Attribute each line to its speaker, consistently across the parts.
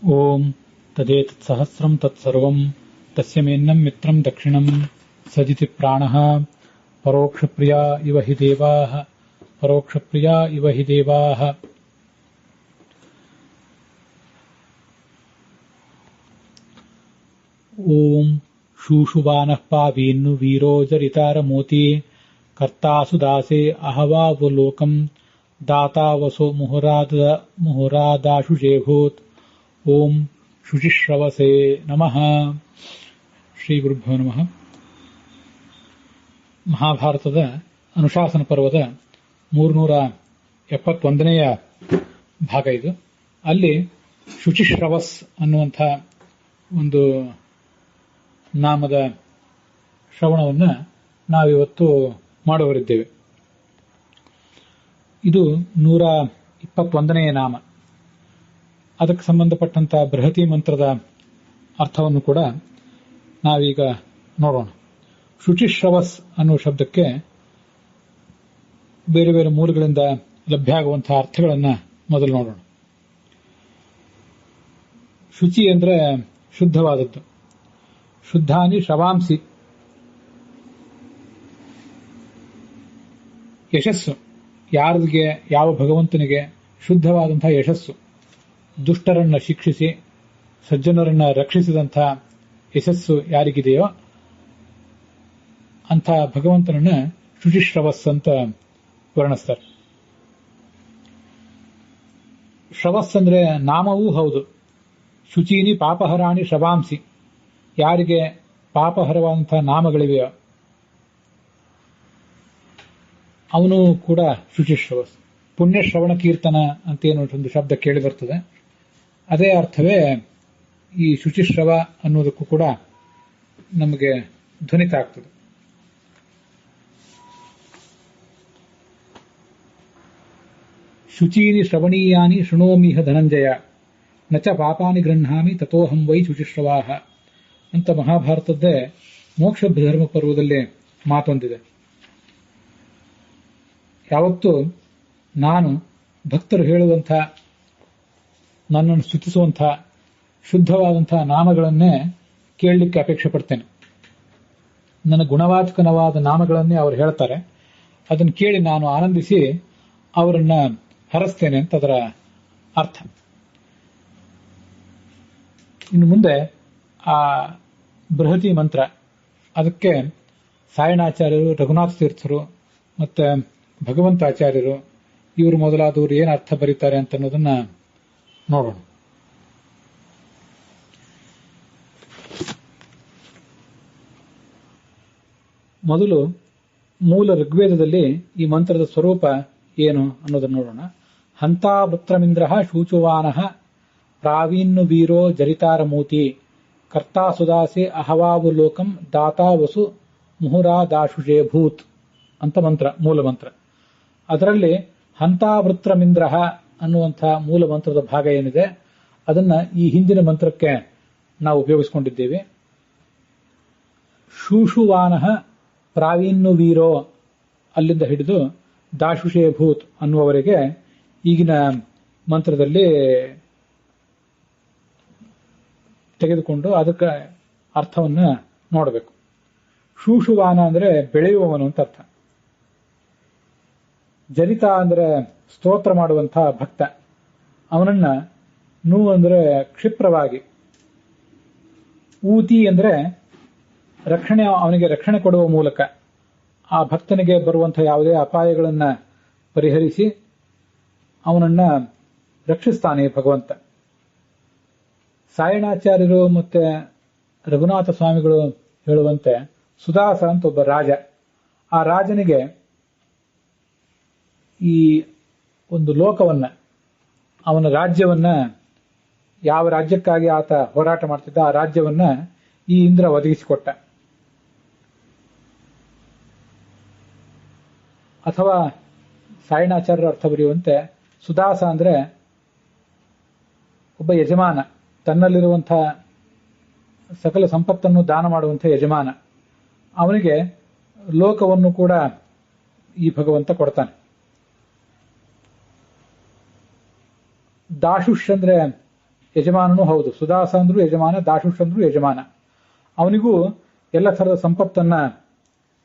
Speaker 1: ಓಂ ತದೇತತ್ಸಹಸ್ರಂ ತತ್ಸರ್ವಂ ತಸ್ಯ ಮೇನ್ನಂ ಮಿತ್ರಂ ದಕ್ಷಿಣಂ ಸಜಿತಿ ಪ್ರಾಣಃ ಪರೋಕ್ಷಪ್ರಿಯಾ ಇವ ಹಿ ದೇವಾಃ ಪರೋಕ್ಷಪ್ರಿಯಾ ಇವ ಹಿ ದೇವಾಃ. ಓಂ ಶೂಷುವಾನಃ ಪಾವೀನ್ನು ವೀರೋ ಜರಿತಾರಮೋತಿ ಕರ್ತಾಸು ದಾಸೇ ಅಹವಾವಲೋಕಂ ದಾತಾವಸೋ ಮುಹುರಾದಾಶುಷೇಭೂತ್. ಓಂ ಶುಚಿಶ್ರವಸೇ ನಮಃ. ಶ್ರೀ ಗುರುಭ್ಯೋ ನಮಃ. ಮಹಾಭಾರತದ ಅನುಶಾಸನ ಪರ್ವದ 371ನೆಯ ಭಾಗ ಇದು. ಅಲ್ಲಿ ಶುಚಿಶ್ರವಸ್ ಅನ್ನುವಂಥ ಒಂದು ನಾಮದ ಶ್ರವಣವನ್ನು ನಾವಿವತ್ತು ಮಾಡುವರಿದ್ದೇವೆ. ಇದು 121ನೆಯ ನಾಮ. ಅದಕ್ಕೆ ಸಂಬಂಧಪಟ್ಟಂತ ಬೃಹತಿ ಮಂತ್ರದ ಅರ್ಥವನ್ನು ಕೂಡ ನಾವೀಗ ನೋಡೋಣ. ಶುಚಿಶ್ರವಸ್ ಅನ್ನುವ ಶಬ್ದಕ್ಕೆ ಬೇರೆ ಬೇರೆ ಮೂಲಗಳಿಂದ ಲಭ್ಯ ಆಗುವಂತಹ ಅರ್ಥಗಳನ್ನು ಮೊದಲು ನೋಡೋಣ. ಶುಚಿ ಅಂದ್ರೆ ಶುದ್ಧವಾದದ್ದು. ಶುದ್ಧಾನಿ ಶ್ರವಾಂಸಿ, ಯಶಸ್ಸು. ಯಾರಿಗೆ, ಯಾವ ಭಗವಂತನಿಗೆ ಶುದ್ಧವಾದಂತಹ ಯಶಸ್ಸು, ದುಷ್ಟರನ್ನ ಶಿಕ್ಷಿಸಿ ಸಜ್ಜನರನ್ನ ರಕ್ಷಿಸಿದಂಥ ಯಶಸ್ಸು ಯಾರಿಗಿದೆಯೋ ಅಂಥ ಭಗವಂತನನ್ನ ಶುಚಿಶ್ರವಸ್ ಅಂತ ವರ್ಣಿಸ್ತಾರೆ. ಶ್ರವಸ್ ಅಂದ್ರೆ ನಾಮವೂ ಹೌದು. ಶುಚೀನಿ ಪಾಪಹರಾಣಿ ಶ್ರವಾಂಸಿ, ಯಾರಿಗೆ ಪಾಪಹರವಾದಂತಹ ನಾಮಗಳಿವೆಯೋ ಅವನು ಕೂಡ ಶುಚಿಶ್ರವಸ್. ಪುಣ್ಯಶ್ರವಣ ಕೀರ್ತನ ಅಂತೇನು ಒಂದು ಶಬ್ದ ಕೇಳಿ ಬರ್ತದೆ. ಅದೇ ಅರ್ಥವೇ ಈ ಶುಚಿಶ್ರವ ಅನ್ನೋದಕ್ಕೂ ಕೂಡ ನಮಗೆ ಧ್ವನಿತ ಆಗ್ತದೆ. ಶುಚೀನಿ ಶ್ರವಣೀಯಾನಿ ಶೃಣೋಮಿಹ ಧನಂಜಯ ನಚ ಪಾಪಾನಿ ಗೃಹ್ಣಾಮಿ ತಥೋಹಂ ವೈ ಶುಚಿಶ್ರವಾಹ ಅಂತ ಮಹಾಭಾರತದ್ದೇ ಮೋಕ್ಷ ಧರ್ಮ ಪರ್ವದಲ್ಲಿ ಮಾತೊಂದಿದೆ. ಯಾವತ್ತೂ ನಾನು ಭಕ್ತರು ಹೇಳುವಂಥ, ನನ್ನನ್ನು ಸ್ತುತಿಸುವಂಥ ಶುದ್ಧವಾದಂಥ ನಾಮಗಳನ್ನೇ ಕೇಳಲಿಕ್ಕೆ ಅಪೇಕ್ಷೆ ಪಡ್ತೇನೆ. ನನ್ನ ಗುಣವಾಚಕನವಾದ ನಾಮಗಳನ್ನೇ ಅವರು ಹೇಳ್ತಾರೆ. ಅದನ್ನು ಕೇಳಿ ನಾನು ಆನಂದಿಸಿ ಅವರನ್ನ ಹರಸ್ತೇನೆ ಅಂತ ಅದರ ಅರ್ಥ. ಇನ್ನು ಮುಂದೆ ಆ ಬೃಹತಿ ಮಂತ್ರ, ಅದಕ್ಕೆ ಸಾಯಣಾಚಾರ್ಯರು, ರಘುನಾಥ ತೀರ್ಥರು ಮತ್ತೆ ಭಗವಂತಾಚಾರ್ಯರು ಇವರು ಮೊದಲಾದವರು ಏನು ಅರ್ಥ ಬರೀತಾರೆ ಅಂತ ಅನ್ನೋದನ್ನ ನೋಡೋಣ. ಮೊದಲು ಮೂಲ ಋಗ್ವೇದದಲ್ಲಿ ಈ ಮಂತ್ರದ ಸ್ವರೂಪ ಏನು ಅನ್ನೋದನ್ನು ನೋಡೋಣ. ಹಂತಾವೃತ್ರಮಿಂದ್ರ ಶೂಚುವಾನಃ ಪ್ರಾವೀನ್ನು ವೀರೋ ಜರಿತಾರಮೂತಿ ಕರ್ತಾ ಸುದಾಸೆ ಅಹವಾವಲೋಕಂ ದಾತಾವಸು ಮುಹುರಾದಾಶುಷೇಭೂತ್ ಅಂತ ಮಂತ್ರ, ಮೂಲ ಮಂತ್ರ. ಅದರಲ್ಲಿ ಹಂತಾವೃತ್ರಮಿಂದ್ರ ಅನ್ನುವಂಥ ಮೂಲ ಮಂತ್ರದ ಭಾಗ ಏನಿದೆ ಅದನ್ನ ಈ ಹಿಂದಿನ ಮಂತ್ರಕ್ಕೆ ನಾವು ಉಪಯೋಗಿಸಿಕೊಂಡಿದ್ದೇವೆ. ಶೂಷುವಾನಃ ಪ್ರಾವೀನ್ನು ವೀರೋ ಅಲ್ಲಿಂದ ಹಿಡಿದು ದಾಶುಷೇಭೂತ್ ಅನ್ನುವವರೆಗೆ ಈಗಿನ ಮಂತ್ರದಲ್ಲಿ ತೆಗೆದುಕೊಂಡು ಅದಕ್ಕೆ ಅರ್ಥವನ್ನ ನೋಡಬೇಕು. ಶೂಷುವಾನ ಅಂದ್ರೆ ಬೆಳೆಯುವವನು ಅಂತ ಅರ್ಥ. ಜರಿತ ಅಂದ್ರೆ ಸ್ತೋತ್ರ ಮಾಡುವಂತಹ ಭಕ್ತ, ಅವನನ್ನ ನೂ ಅಂದ್ರೆ ಕ್ಷಿಪ್ರವಾಗಿ, ಊತಿ ಅಂದ್ರೆ ರಕ್ಷಣೆ, ಅವನಿಗೆ ರಕ್ಷಣೆ ಕೊಡುವ ಮೂಲಕ ಆ ಭಕ್ತನಿಗೆ ಬರುವಂತಹ ಯಾವುದೇ ಅಪಾಯಗಳನ್ನ ಪರಿಹರಿಸಿ ಅವನನ್ನ ರಕ್ಷಿಸ್ತಾನೆ ಭಗವಂತ. ಸಾಯಣಾಚಾರ್ಯರು ಮತ್ತೆ ರಘುನಾಥ ಸ್ವಾಮಿಗಳು ಹೇಳುವಂತೆ ಸುದಾಸ ಅಂತ ಒಬ್ಬ ರಾಜ, ಆ ರಾಜನಿಗೆ ಈ ಒಂದು ಲೋಕವನ್ನ, ಅವನ ರಾಜ್ಯವನ್ನ, ಯಾವ ರಾಜ್ಯಕ್ಕಾಗಿ ಆತ ಹೋರಾಟ ಮಾಡ್ತಿದ್ದ ಆ ರಾಜ್ಯವನ್ನ ಈ ಇಂದ್ರ ಒದಗಿಸಿಕೊಟ್ಟ. ಅಥವಾ ಸಾಯಣಾಚಾರ್ಯರ ಅರ್ಥ ಬರೆಯುವಂತೆ ಸುದಾಸ ಅಂದ್ರೆ ಒಬ್ಬ ಯಜಮಾನ, ತನ್ನಲ್ಲಿರುವಂತಹ ಸಕಲ ಸಂಪತ್ತನ್ನು ದಾನ ಮಾಡುವಂಥ ಯಜಮಾನ. ಅವನಿಗೆ ಲೋಕವನ್ನು ಕೂಡ ಈ ಭಗವಂತ ಕೊಡ್ತಾನೆ. ದಾಶುಷ್ ಅಂದ್ರೆ ಯಜಮಾನನೂ ಹೌದು. ಸುದಾಸ ಅಂದ್ರೂ ಯಜಮಾನ, ದಾಶುಷ್ ಅಂದ್ರೂ ಯಜಮಾನ. ಅವನಿಗೂ ಎಲ್ಲ ಥರದ ಸಂಪತ್ತನ್ನ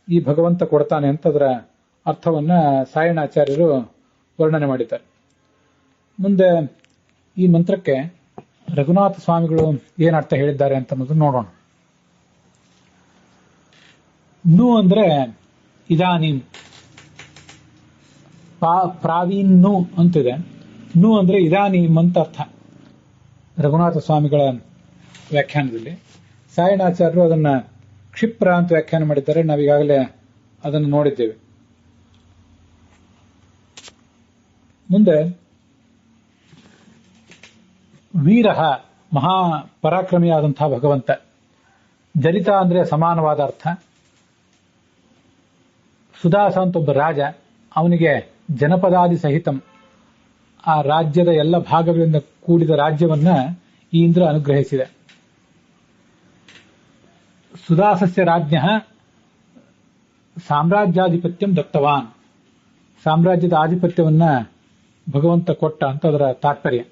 Speaker 1: ಈ ಭಗವಂತ ಕೊಡ್ತಾನೆ ಅಂತ ಅದರ ಅರ್ಥವನ್ನ ಸಾಯಣಾಚಾರ್ಯರು ವರ್ಣನೆ ಮಾಡಿದ್ದಾರೆ. ಮುಂದೆ ಈ ಮಂತ್ರಕ್ಕೆ ರಘುನಾಥ ಸ್ವಾಮಿಗಳು ಏನ್ ಅರ್ಥ ಹೇಳಿದ್ದಾರೆ ಅಂತ ಅನ್ನೋದನ್ನ ನೋಡೋಣ. ನು ಅಂದ್ರೆ ಇದಾನೀಂ, ಪ್ರಾವೀನ್ ನು ಅಂತಿದೆ. ನು ಅಂದ್ರೆ ಇದಾನೀಂ ಅಂತ ಅರ್ಥ ರಘುನಾಥ ಸ್ವಾಮಿಗಳ ವ್ಯಾಖ್ಯಾನದಲ್ಲಿ. ಸಾಯಣಾಚಾರ್ಯರು ಅದನ್ನ ಕ್ಷಿಪ್ರ ಅಂತ ವ್ಯಾಖ್ಯಾನ ಮಾಡಿದ್ದಾರೆ. ನಾವೀಗಾಗಲೇ ಅದನ್ನು ನೋಡಿದ್ದೇವೆ. ಮುಂದೆ ವೀರಃ, ಮಹಾ ಪರಾಕ್ರಮಿಯಾದಂತಹ ಭಗವಂತ. ಜರಿತ ಅಂದ್ರೆ ಸಮಾನವಾದ ಅರ್ಥ. ಸುದಾಸ ಅಂತ ಒಬ್ಬ ರಾಜ, ಅವನಿಗೆ ಜನಪದಾದಿ ಸಹಿತಂ, ಆ ರಾಜ್ಯದ ಎಲ್ಲ ಭಾಗಗಳಿಂದ ಕೂಡಿದ ರಾಜ್ಯವನ್ನ ಈ ಇಂದ್ರ ಅನುಗ್ರಹಿಸಿದೆ. ಸುದಾಸಸ್ಯ ರಾಜ್ಞ ಸಾಮ್ರಾಜ್ಯಾಧಿಪತ್ಯಂ ದತ್ತವಾನ್, ಸಾಮ್ರಾಜ್ಯದ ಆಧಿಪತ್ಯವನ್ನ ಭಗವಂತ ಕೊಟ್ಟ ಅಂತ ಅದರ ತಾತ್ಪರ್ಯ.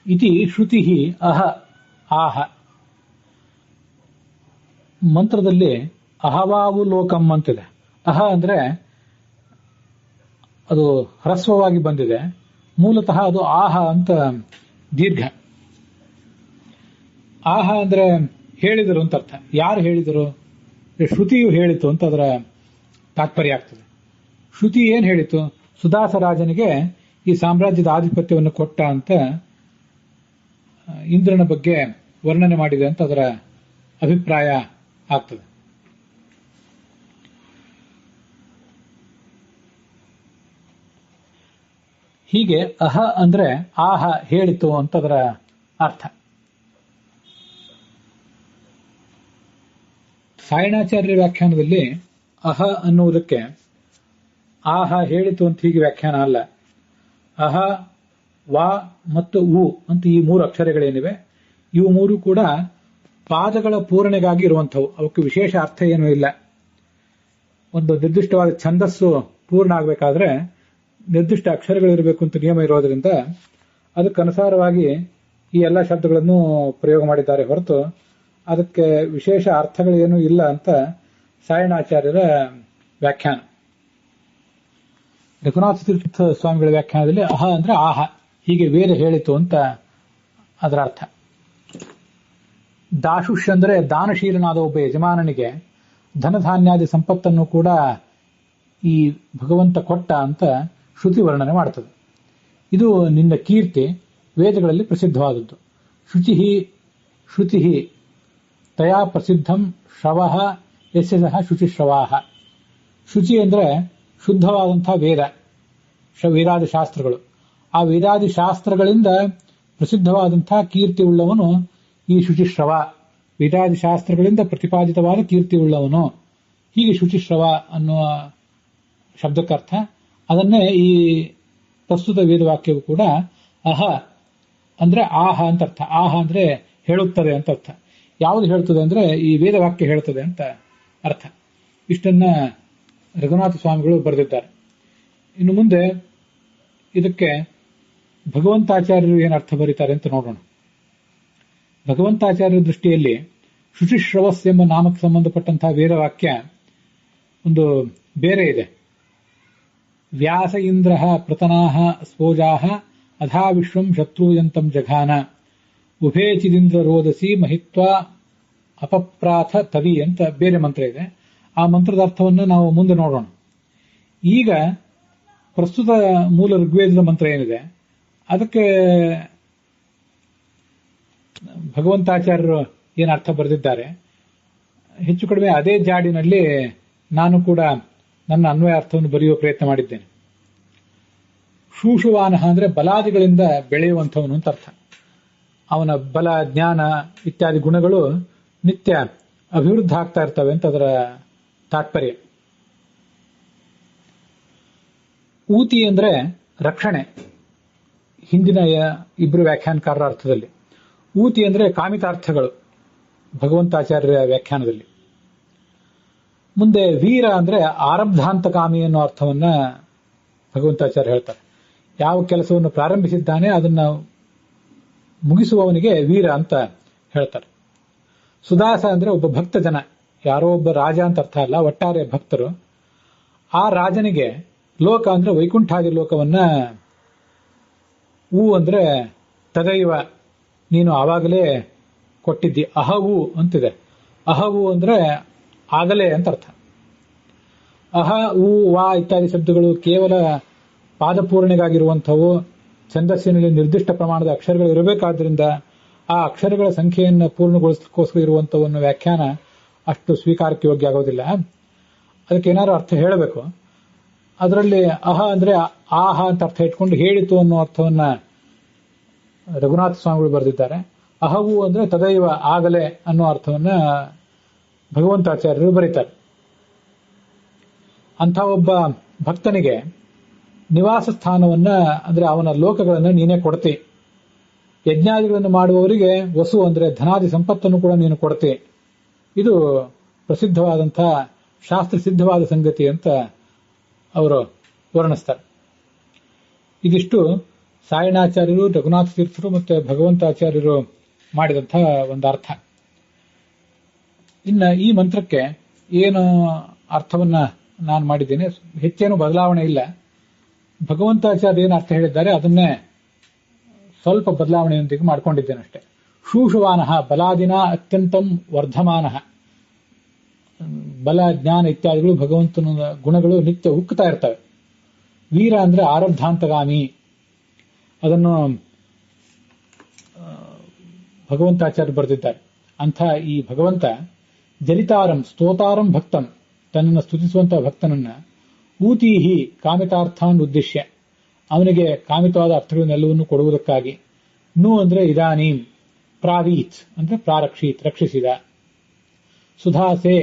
Speaker 1: ಇತಿ ಶ್ರುತಿ ಅಹ ಆಹ, ಮಂತ್ರದಲ್ಲಿ ಅಹವಾವು ಲೋಕಂ ಅಂತಿದೆ. ಅಹ ಅಂದ್ರೆ ಅದು ಹ್ರಸ್ವವಾಗಿ ಬಂದಿದೆ. ಮೂಲತಃ ಅದು ಆಹ ಅಂತ ದೀರ್ಘ. ಆಹ ಅಂದ್ರೆ ಹೇಳಿದರು ಅಂತ ಅರ್ಥ. ಯಾರು ಹೇಳಿದರು? ಶ್ರುತಿಯು ಹೇಳಿತು ಅಂತ ಅದರ ತಾತ್ಪರ್ಯ ಆಗ್ತದೆ. ಶ್ರುತಿ ಏನ್ ಹೇಳಿತು? ಸುದಾಸ ರಾಜನಿಗೆ ಈ ಸಾಮ್ರಾಜ್ಯದ ಆಧಿಪತ್ಯವನ್ನು ಕೊಟ್ಟ ಅಂತ ಇಂದ್ರನ ಬಗ್ಗೆ ವರ್ಣನೆ ಮಾಡಿದೆ ಅಂತ ಅದರ ಅಭಿಪ್ರಾಯ ಆಗ್ತದೆ. ಹೀಗೆ ಅಹ ಅಂದ್ರೆ ಆಹ ಹೇಳಿತು ಅಂತ ಅದರ ಅರ್ಥ. ಸಾಯಣಾಚಾರ್ಯ ವ್ಯಾಖ್ಯಾನದಲ್ಲಿ ಅಹ ಅನ್ನುವುದಕ್ಕೆ ಆಹ ಹೇಳಿತು ಅಂತ ಹೀಗೆ ವ್ಯಾಖ್ಯಾನ ಅಲ್ಲ. ಅಹ, ವಾ ಮತ್ತು ಉ ಅಂತ ಈ 3 ಅಕ್ಷರಗಳೇನಿವೆ, ಇವು 3 ಕೂಡ ಪಾದಗಳ ಪೂರಣೆಗಾಗಿ ಇರುವಂಥವು. ಅವಕ್ಕೆ ವಿಶೇಷ ಅರ್ಥ ಏನೂ ಇಲ್ಲ. ಒಂದು ನಿರ್ದಿಷ್ಟವಾದ ಛಂದಸ್ಸು ಪೂರ್ಣ ಆಗಬೇಕಾದ್ರೆ ನಿರ್ದಿಷ್ಟ ಅಕ್ಷರಗಳಿರಬೇಕು ಅಂತ ನಿಯಮ ಇರೋದ್ರಿಂದ ಅದಕ್ಕನುಸಾರವಾಗಿ ಈ ಎಲ್ಲ ಶಬ್ದಗಳನ್ನು ಪ್ರಯೋಗ ಮಾಡಿದ್ದಾರೆ ಹೊರತು ಅದಕ್ಕೆ ವಿಶೇಷ ಅರ್ಥಗಳೇನೂ ಇಲ್ಲ ಅಂತ ಸಾಯಣಾಚಾರ್ಯರ ವ್ಯಾಖ್ಯಾನ. ರಘುನಾಥ ತೀರ್ಥ ಸ್ವಾಮಿಗಳ ವ್ಯಾಖ್ಯಾನದಲ್ಲಿ ಅಹ ಅಂದ್ರೆ ಆಹ, ಹೀಗೆ ವೇದ ಹೇಳಿತು ಅಂತ ಅದರ ಅರ್ಥ. ದಾಶುಷ್ ಅಂದ್ರೆ ದಾನಶೀಲನಾದ ಒಬ್ಬ ಯಜಮಾನನಿಗೆ ಧನಧಾನ್ಯಾದಿ ಸಂಪತ್ತನ್ನು ಕೂಡ ಈ ಭಗವಂತ ಕೊಟ್ಟ ಅಂತ ಶ್ರುತಿ ವರ್ಣನೆ ಮಾಡ್ತದೆ. ಇದು ನಿನ್ನ ಕೀರ್ತಿ ವೇದಗಳಲ್ಲಿ ಪ್ರಸಿದ್ಧವಾದದ್ದು. ಶ್ರುತಿ ತಯಾ ಪ್ರಸಿದ್ಧಂ ಶ್ರವಃ ಯಸ್ಯ ಸಹ ಶುಚಿಶ್ರವಾಹ. ಶುಚಿ ಅಂದ್ರೆ ಶುದ್ಧವಾದಂತಹ ವೇದಾದಿ ಶಾಸ್ತ್ರಗಳು. ಆ ವೇದಾದಿ ಶಾಸ್ತ್ರಗಳಿಂದ ಪ್ರಸಿದ್ಧವಾದಂತಹ ಕೀರ್ತಿ ಉಳ್ಳವನು ಈ ಶುಚಿಶ್ರವ. ವೇದಾದಿ ಶಾಸ್ತ್ರಗಳಿಂದ ಪ್ರತಿಪಾದಿತವಾದ ಕೀರ್ತಿ ಉಳ್ಳವನು, ಹೀಗೆ ಶುಚಿಶ್ರವ ಅನ್ನುವ ಶಬ್ದಕ್ಕರ್ಥ. ಅದನ್ನೇ ಈ ಪ್ರಸ್ತುತ ವೇದವಾಕ್ಯವು ಕೂಡ ಅಹ ಅಂದ್ರೆ ಆಹ ಅಂತ ಅರ್ಥ. ಆಹ ಅಂದ್ರೆ ಹೇಳುತ್ತದೆ ಅಂತ ಅರ್ಥ. ಯಾವುದು ಹೇಳ್ತದೆ ಅಂದ್ರೆ ಈ ವೇದವಾಕ್ಯ ಹೇಳ್ತದೆ ಅಂತ ಅರ್ಥ. ಇಷ್ಟನ್ನ ರಘುನಾಥ ಸ್ವಾಮಿಗಳು ಬರೆದಿದ್ದಾರೆ. ಇನ್ನು ಮುಂದೆ ಇದಕ್ಕೆ ಭಗವಂತಾಚಾರ್ಯರು ಏನು ಅರ್ಥ ಬರೀತಾರೆ ಅಂತ ನೋಡೋಣ. ಭಗವಂತಾಚಾರ್ಯರ ದೃಷ್ಟಿಯಲ್ಲಿ ಶುಚಿಶ್ರವಸ್ ಎಂಬ ನಾಮಕ್ಕೆ ಸಂಬಂಧಪಟ್ಟಂತಹ ವೇದವಾಕ್ಯ ಒಂದು ಬೇರೆ ಇದೆ. ವ್ಯಾಸ ಇಂದ್ರ ಪ್ರತನಾಹ ಸ್ಪೋಜಾಹ ಅಧಾ ವಿಶ್ವಂ ಶತ್ರುಯಂತಂ ಜಘಾನ ಉಭೇ ಚಿದಿಂದ್ರ ರೋದಸಿ ಮಹಿತ್ವ ಅಪಪ್ರಾಥ ತವಿ ಅಂತ ಬೇರೆ ಮಂತ್ರ ಇದೆ. ಆ ಮಂತ್ರದ ಅರ್ಥವನ್ನು ನಾವು ಮುಂದೆ ನೋಡೋಣ. ಈಗ ಪ್ರಸ್ತುತ ಮೂಲ ಋಗ್ವೇದದ ಮಂತ್ರ ಏನಿದೆ ಅದಕ್ಕೆ ಭಗವಂತಾಚಾರ್ಯರು ಏನು ಅರ್ಥ ಬರೆದಿದ್ದಾರೆ, ಹೆಚ್ಚು ಕಡಿಮೆ ಅದೇ ಜಾಡಿನಲ್ಲಿ ನಾನು ಕೂಡ ನನ್ನ ಅನ್ವಯ ಅರ್ಥವನ್ನು ಬರೆಯುವ ಪ್ರಯತ್ನ ಮಾಡಿದ್ದೇನೆ. ಶೂಷುವಾನಃ ಅಂದ್ರೆ ಬಲಾದಿಗಳಿಂದ ಬೆಳೆಯುವಂಥವನು ಅಂತ ಅರ್ಥ. ಅವನ ಬಲ, ಜ್ಞಾನ ಇತ್ಯಾದಿ ಗುಣಗಳು ನಿತ್ಯ ಅಭಿವೃದ್ಧಿ ಆಗ್ತಾ ಇರ್ತವೆ ಅಂತ ಅದರ ತಾತ್ಪರ್ಯ. ಊತಿ ಅಂದ್ರೆ ರಕ್ಷಣೆ, ಹಿಂದಿನ ಇಬ್ಬರು ವ್ಯಾಖ್ಯಾನಕಾರರ ಅರ್ಥದಲ್ಲಿ. ಊತಿ ಅಂದ್ರೆ ಕಾಮಿತಾರ್ಥಗಳು ಭಗವಂತಾಚಾರ್ಯರ ವ್ಯಾಖ್ಯಾನದಲ್ಲಿ. ಮುಂದೆ ವೀರ ಅಂದ್ರೆ ಆರಬ್ಧಾಂತಕಾಮಿ ಅನ್ನೋ ಅರ್ಥವನ್ನ ಭಗವಂತಾಚಾರ್ಯ ಹೇಳ್ತಾರೆ. ಯಾವ ಕೆಲಸವನ್ನು ಪ್ರಾರಂಭಿಸಿದ್ದಾನೆ ಅದನ್ನ ಮುಗಿಸುವವನಿಗೆ ವೀರ ಅಂತ ಹೇಳ್ತಾರೆ. ಸುದಾಸ ಅಂದ್ರೆ ಒಬ್ಬ ಭಕ್ತ ಜನ, ಯಾರೋ ಒಬ್ಬ ರಾಜ ಅಂತ ಅರ್ಥ ಅಲ್ಲ, ಒಟ್ಟಾರೆ ಭಕ್ತರು. ಆ ರಾಜನಿಗೆ ಲೋಕ ಅಂದ್ರೆ ವೈಕುಂಠಾದಿ ಲೋಕವನ್ನ ಅಂದ್ರೆ ತದೈವ ನೀನು ಆವಾಗಲೇ ಕೊಟ್ಟಿದ್ದಿ. ಅಹವು ಅಂತಿದೆ. ಅಹವು ಅಂದ್ರೆ ಆಗಲೇ ಅಂತ ಅರ್ಥ. ಅಹ ಉ ವಾ ಇತ್ಯಾದಿ ಶಬ್ದಗಳು ಕೇವಲ ಪಾದಪೂರ್ಣೆಗಾಗಿರುವಂಥವು. ಛಂದಸ್ಸಿನಲ್ಲಿ ನಿರ್ದಿಷ್ಟ ಪ್ರಮಾಣದ ಅಕ್ಷರಗಳು ಇರಬೇಕಾದ್ರಿಂದ ಆ ಅಕ್ಷರಗಳ ಸಂಖ್ಯೆಯನ್ನು ಪೂರ್ಣಗೊಳಿಸಲಿಕ್ಕೋಸ್ಕರ ಇರುವಂಥವನ್ನು ವ್ಯಾಖ್ಯಾನ ಅಷ್ಟು ಸ್ವೀಕಾರಕ್ಕೆ ಯೋಗ್ಯ ಆಗೋದಿಲ್ಲ. ಅದಕ್ಕೆ ಏನಾದ್ರು ಅರ್ಥ ಹೇಳಬೇಕು. ಅದರಲ್ಲಿ ಅಹ ಅಂದ್ರೆ ಆಹ ಅಂತ ಅರ್ಥ ಇಟ್ಕೊಂಡು ಹೇಳಿತು ಅನ್ನೋ ಅರ್ಥವನ್ನ ರಘುನಾಥ ಸ್ವಾಮಿಗಳು ಬರೆದಿದ್ದಾರೆ. ಅಹವು ಅಂದ್ರೆ ತದೈವ ಆಗಲೇ ಅನ್ನೋ ಅರ್ಥವನ್ನ ಭಗವಂತಾಚಾರ್ಯರು ಬರೀತಾರೆ. ಅಂಥ ಒಬ್ಬ ಭಕ್ತನಿಗೆ ನಿವಾಸ ಸ್ಥಾನವನ್ನ ಅಂದ್ರೆ ಅವನ ಲೋಕಗಳನ್ನು ನೀನೇ ಕೊಡ್ತಿ. ಯಜ್ಞಾದಿಗಳನ್ನು ಮಾಡುವವರಿಗೆ ವಸು ಅಂದ್ರೆ ಧನಾದಿ ಸಂಪತ್ತನ್ನು ಕೂಡ ನೀನು ಕೊಡ್ತಿ. ಇದು ಪ್ರಸಿದ್ಧವಾದಂತಹ ಶಾಸ್ತ್ರ ಸಿದ್ಧವಾದ ಸಂಗತಿ ಅಂತ ಅವರು ವರ್ಣಿಸ್ತಾರೆ. ಇದಿಷ್ಟು ಸಾಯಣಾಚಾರ್ಯರು, ರಘುನಾಥ ತೀರ್ಥರು ಮತ್ತೆ ಭಗವಂತಾಚಾರ್ಯರು ಮಾಡಿದಂತಹ ಒಂದು ಅರ್ಥ. ಇನ್ನು ಈ ಮಂತ್ರಕ್ಕೆ ಏನು ಅರ್ಥವನ್ನ ನಾನು ಮಾಡಿದ್ದೇನೆ, ಹೆಚ್ಚೇನು ಬದಲಾವಣೆ ಇಲ್ಲ. ಭಗವಂತಾಚಾರ್ಯ ಏನು ಅರ್ಥ ಹೇಳಿದ್ದಾರೆ ಅದನ್ನೇ ಸ್ವಲ್ಪ ಬದಲಾವಣೆಯೊಂದಿಗೆ ಮಾಡ್ಕೊಂಡಿದ್ದೇನೆ ಅಷ್ಟೇ. ಶೂಷವಾನಃ ಬಲಾದಿನ ಅತ್ಯಂತಂ ವರ್ಧಮಾನಃ. ಬಲ ಜ್ಞಾನ ಇತ್ಯಾದಿಗಳು ಭಗವಂತನ ಗುಣಗಳು ನಿತ್ಯ ಉಕ್ಕುತ್ತಾ ಇರ್ತವೆ. ವೀರ ಅಂದ್ರೆ ಆರಬ್ಧಾಂತಗಾಮಿ. ಅದನ್ನು ಭಗವಂತಾಚಾರ್ಯ ಬರೆದಿದ್ದಾರೆ. ಅಂಥ ಈ ಭಗವಂತ ಜಲಿತಾರಂ ಸ್ತೋತಾರಂ ಭಕ್ತಂ, ತನ್ನನ್ನು ಸ್ತುತಿಸುವಂತಹ ಭಕ್ತನನ್ನ ಊತೀಹಿ ಕಾಮಿತಾರ್ಥಾನ್ ಉದ್ದೇಶ್ಯ, ಅವನಿಗೆ ಕಾಮಿತವಾದ ಅರ್ಥಗಳನ್ನೆಲ್ಲವನ್ನು ಕೊಡುವುದಕ್ಕಾಗಿ. ನು ಅಂದ್ರೆ ಇದಾನೀಂ, ಪ್ರಾವೀತ್ ಅಂದ್ರೆ ಪ್ರಾರಕ್ಷೀತ್ ರಕ್ಷಿಸಿದ. ಸುಧಾಸೆ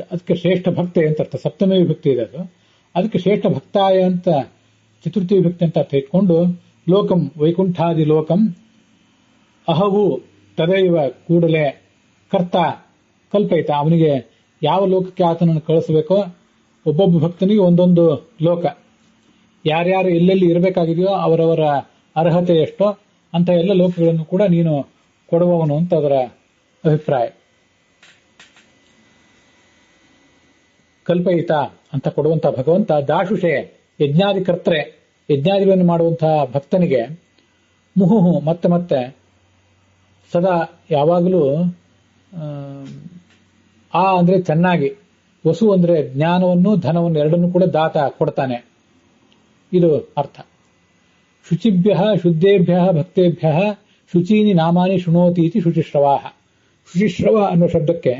Speaker 1: ಅದಕ್ಕೆ ಶ್ರೇಷ್ಠ ಭಕ್ತೆ ಅಂತ ಅರ್ಥ, ಸಪ್ತಮಿ ವಿಭಕ್ತಿ ಇದೆ ಅದು. ಅದಕ್ಕೆ ಶ್ರೇಷ್ಠ ಭಕ್ತಾಯ ಅಂತ ಚತುರ್ಥಿ ವಿಭಕ್ತಿ ಅಂತ ಅರ್ಥ ಇಟ್ಕೊಂಡು ಲೋಕಂ ವೈಕುಂಠಾದಿ ಲೋಕಂ ಅಹವು ತದೈವ ಕೂಡಲೇ ಕರ್ತ ಕಲ್ಪಯಿತ, ಅವನಿಗೆ ಯಾವ ಲೋಕಕ್ಕೆ ಆತನನ್ನು ಕಳಿಸಬೇಕೋ ಒಬ್ಬೊಬ್ಬ ಭಕ್ತನಿಗೆ ಒಂದೊಂದು ಲೋಕ, ಯಾರ್ಯಾರು ಎಲ್ಲೆಲ್ಲಿ ಇರಬೇಕಾಗಿದೆಯೋ ಅವರವರ ಅರ್ಹತೆ ಎಷ್ಟೋ ಅಂತ ಎಲ್ಲ ಲೋಕಗಳನ್ನು ಕೂಡ ನೀನು ಕೊಡುವವನು ಅಂತ ಅದರ ಅಭಿಪ್ರಾಯ. ಕಲ್ಪಯಿತ ಅಂತ ಕೊಡುವಂತಹ ಭಗವಂತ ದಾಶುಷೆ ಯಜ್ಞಾದಿ ಕರ್ತ್ರೆ, ಯಜ್ಞಾದಿಗಳನ್ನು ಮಾಡುವಂತಹ ಭಕ್ತನಿಗೆ ಮುಹುಹು ಮತ್ತೆ ಮತ್ತೆ ಸದಾ ಯಾವಾಗಲೂ ಆ ಅಂದ್ರೆ ಚೆನ್ನಾಗಿ, ವಸು ಅಂದ್ರೆ ಜ್ಞಾನವನ್ನು ಧನವನ್ನು ಎರಡನ್ನೂ ಕೂಡ ದಾತ ಕೊಡ್ತಾನೆ. ಇದು ಅರ್ಥ. ಶುಚಿಭ್ಯ ಶುದ್ಧೇಭ್ಯ ಭಕ್ತೇಭ್ಯ ಶುಚೀನಿ ನಾಮಾನಿ ಶೃಣೋತಿ ಇತಿ ಶುಚಿಶ್ರವಾಹ. ಶುಚಿಶ್ರವ ಅನ್ನೋ ಶಬ್ದಕ್ಕೆ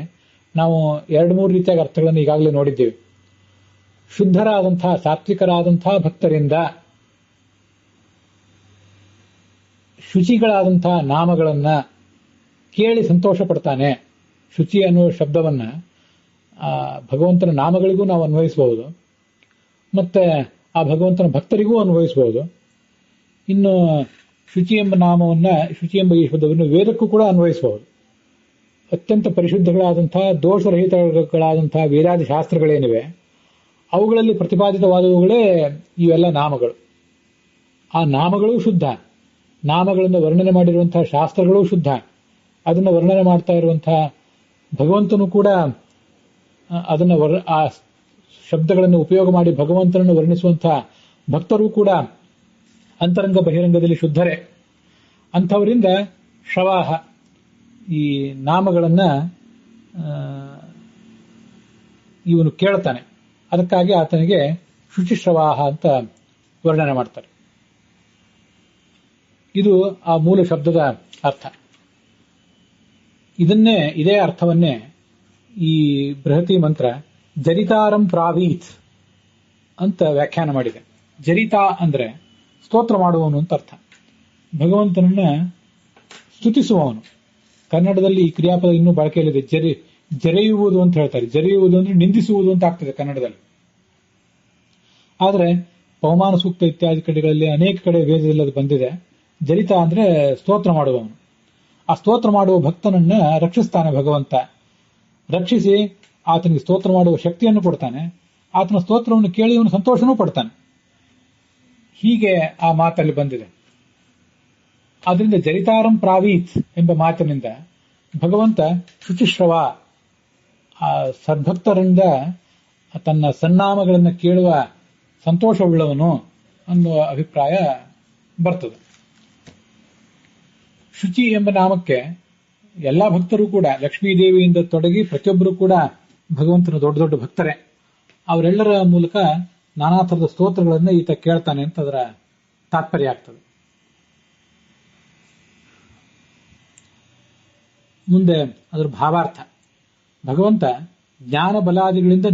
Speaker 1: ನಾವು 2-3 ರೀತಿಯಾಗಿ ಅರ್ಥಗಳನ್ನು ಈಗಾಗಲೇ ನೋಡಿದ್ದೇವೆ. ಶುದ್ಧರಾದಂತಹ ಸಾತ್ವಿಕರಾದಂತಹ ಭಕ್ತರಿಂದ ಶುಚಿಗಳಾದಂತಹ ನಾಮಗಳನ್ನ ಕೇಳಿ ಸಂತೋಷ ಪಡ್ತಾನೆ. ಶುಚಿ ಅನ್ನುವ ಶಬ್ದವನ್ನ ಭಗವಂತನ ನಾಮಗಳಿಗೂ ನಾವು ಅನ್ವಯಿಸಬಹುದು, ಮತ್ತೆ ಆ ಭಗವಂತನ ಭಕ್ತರಿಗೂ ಅನ್ವಯಿಸಬಹುದು. ಇನ್ನು ಶುಚಿ ಎಂಬ ನಾಮವನ್ನ, ಶುಚಿ ಎಂಬ ಈ ಶಬ್ದವನ್ನು ವೇದಕ್ಕೂ ಕೂಡ ಅನ್ವಯಿಸಬಹುದು. ಅತ್ಯಂತ ಪರಿಶುದ್ಧಗಳಾದಂತಹ ದೋಷರಹಿತಗಳಾದಂತಹ ವೇದಾದಿ ಶಾಸ್ತ್ರಗಳೇನಿವೆ ಅವುಗಳಲ್ಲಿ ಪ್ರತಿಪಾದಿತವಾದವುಗಳೇ ಇವೆಲ್ಲ ನಾಮಗಳು. ಆ ನಾಮಗಳು ಶುದ್ಧ, ನಾಮಗಳನ್ನು ವರ್ಣನೆ ಮಾಡಿರುವಂತಹ ಶಾಸ್ತ್ರಗಳು ಶುದ್ಧ. ಅದನ್ನು ವರ್ಣನೆ ಮಾಡ್ತಾ ಇರುವಂತಹ ಭಗವಂತನು ಕೂಡ ಅದನ್ನು ಆ ಶಬ್ದಗಳನ್ನು ಉಪಯೋಗ ಮಾಡಿ ಭಗವಂತನನ್ನು ವರ್ಣಿಸುವಂತಹ ಭಕ್ತರು ಕೂಡ ಅಂತರಂಗ ಬಹಿರಂಗದಲ್ಲಿ ಶುದ್ಧರೇ. ಅಂಥವರಿಂದ ಶ್ರವಾಹ ಈ ನಾಮಗಳನ್ನ ಇವನು ಕೇಳ್ತಾನೆ. ಅದಕ್ಕಾಗಿ ಆತನಿಗೆ ಶುಚಿಶ್ರವಾಹ ಅಂತ ವರ್ಣನೆ ಮಾಡ್ತಾರೆ. ಇದು ಆ ಮೂಲ ಶಬ್ದದ ಅರ್ಥ. ಇದೇ ಅರ್ಥವನ್ನೇ ಈ ಬೃಹತಿ ಮಂತ್ರ ಜರಿತಾರಂ ಪ್ರಾವೀತ್ ಅಂತ ವ್ಯಾಖ್ಯಾನ ಮಾಡಿದೆ. ಜರಿತಾ ಅಂದ್ರೆ ಸ್ತೋತ್ರ ಮಾಡುವವನು ಅಂತ ಅರ್ಥ. ಭಗವಂತನನ್ನ ಸ್ತುತಿಸುವವನು. ಕನ್ನಡದಲ್ಲಿ ಈ ಕ್ರಿಯಾಪದ ಇನ್ನೂ ಬಳಕೆಯಲ್ಲಿದೆ. ಜರೆಯುವುದು ಅಂತ ಹೇಳ್ತಾರೆ. ಜರೆಯುವುದು ಅಂದ್ರೆ ನಿಂದಿಸುವುದು ಅಂತ ಆಗ್ತದೆ ಕನ್ನಡದಲ್ಲಿ. ಆದರೆ ಪವಮಾನ ಸೂಕ್ತ ಇತ್ಯಾದಿ ಕಡೆಗಳಲ್ಲಿ ಅನೇಕ ಕಡೆ ವೇದದಲ್ಲಿ ಅದು ಬಂದಿದೆ. ಜರಿತಾ ಅಂದ್ರೆ ಸ್ತೋತ್ರ ಮಾಡುವವನು. ಆ ಸ್ತೋತ್ರ ಮಾಡುವ ಭಕ್ತನನ್ನ ರಕ್ಷಿಸ್ತಾನೆ ಭಗವಂತ. ರಕ್ಷಿಸಿ ಆತನಿಗೆ ಸ್ತೋತ್ರ ಮಾಡುವ ಶಕ್ತಿಯನ್ನು ಕೊಡ್ತಾನೆ. ಆತನ ಸ್ತೋತ್ರವನ್ನು ಕೇಳಿ ಅವನು ಸಂತೋಷನೂ ಪಡ್ತಾನೆ. ಹೀಗೆ ಆ ಮಾತಲ್ಲಿ ಬಂದಿದೆ. ಅದರಿಂದ ಜರಿತಾರಂ ಪ್ರಾವೀತ್ ಎಂಬ ಮಾತಿನಿಂದ ಭಗವಂತ ಶುಚಿಶ್ರವ, ಆ ಸದ್ಭಕ್ತರಿಂದ ತನ್ನ ಸನ್ನಾಮಗಳನ್ನು ಕೇಳುವ ಸಂತೋಷವುಳ್ಳವನು ಅನ್ನುವ ಅಭಿಪ್ರಾಯ ಬರ್ತದೆ. ಶುಚಿ ಎಂಬ ನಾಮಕ್ಕೆ ಎಲ್ಲ ಭಕ್ತರು ಕೂಡ, ಲಕ್ಷ್ಮೀದೇವಿಯಿಂದ ತೊಡಗಿ ಪ್ರತಿಯೊಬ್ಬರು ಕೂಡ ಭಗವಂತನ ದೊಡ್ಡ ದೊಡ್ಡ ಭಕ್ತರೇ. ಅವರೆಲ್ಲರ ಮೂಲಕ ನಾನಾ ಥರದ ಸ್ತೋತ್ರಗಳನ್ನು ಈತ ಕೇಳ್ತಾನೆ ಅಂತ ಅದರ ತಾತ್ಪರ್ಯ ಆಗ್ತದೆ. ಮುಂದೆ ಅದರ ಭಾವಾರ್ಥ. ಭಗವಂತ ಜ್ಞಾನ ಬಲಾದಿಗಳಿಂದ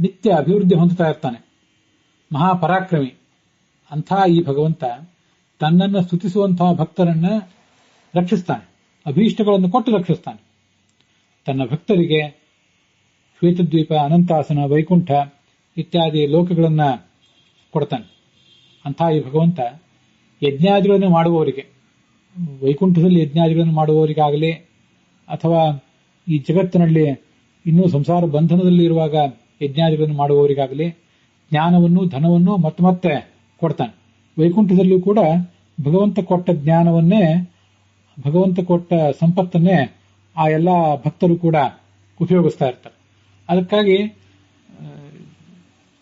Speaker 1: ನಿತ್ಯ ಅಭಿವೃದ್ಧಿ ಹೊಂದುತ್ತಾ ಇರ್ತಾನೆ, ಮಹಾಪರಾಕ್ರಮಿ. ಅಂಥ ಈ ಭಗವಂತ ತನ್ನನ್ನು ಸ್ತುತಿಸುವಂತಹ ಭಕ್ತರನ್ನ ರಕ್ಷಿಸ್ತಾನೆ, ಅಭೀಷ್ಟಗಳನ್ನು ಕೊಟ್ಟು ರಕ್ಷಿಸ್ತಾನೆ. ತನ್ನ ಭಕ್ತರಿಗೆ ಶ್ವೇತದ್ವೀಪ, ಅನಂತಾಸನ, ವೈಕುಂಠ ಇತ್ಯಾದಿ ಲೋಕಗಳನ್ನ ಕೊಡ್ತಾನೆ. ಅಂಥ ಈ ಭಗವಂತ ಯಜ್ಞಾದಿಗಳನ್ನು ಮಾಡುವವರಿಗೆ, ವೈಕುಂಠದಲ್ಲಿ ಯಜ್ಞಾದಿಗಳನ್ನು ಮಾಡುವವರಿಗಾಗಲಿ ಅಥವಾ ಈ ಜಗತ್ತಿನಲ್ಲಿ ಇನ್ನೂ ಸಂಸಾರ ಬಂಧನದಲ್ಲಿ ಇರುವಾಗ ಯಜ್ಞಾದಿಗಳನ್ನು ಮಾಡುವವರಿಗಾಗಲಿ ಜ್ಞಾನವನ್ನು, ಧನವನ್ನು ಮತ್ತೆ ಮತ್ತೆ ಕೊಡ್ತಾನೆ. ವೈಕುಂಠದಲ್ಲೂ ಕೂಡ ಭಗವಂತ ಕೊಟ್ಟ ಜ್ಞಾನವನ್ನೇ, ಭಗವಂತ ಕೊಟ್ಟ ಸಂಪತ್ತನ್ನೇ ಆ ಎಲ್ಲ ಭಕ್ತರು ಕೂಡ ಉಪಯೋಗಿಸ್ತಾ ಇರ್ತಾರೆ. ಅದಕ್ಕಾಗಿ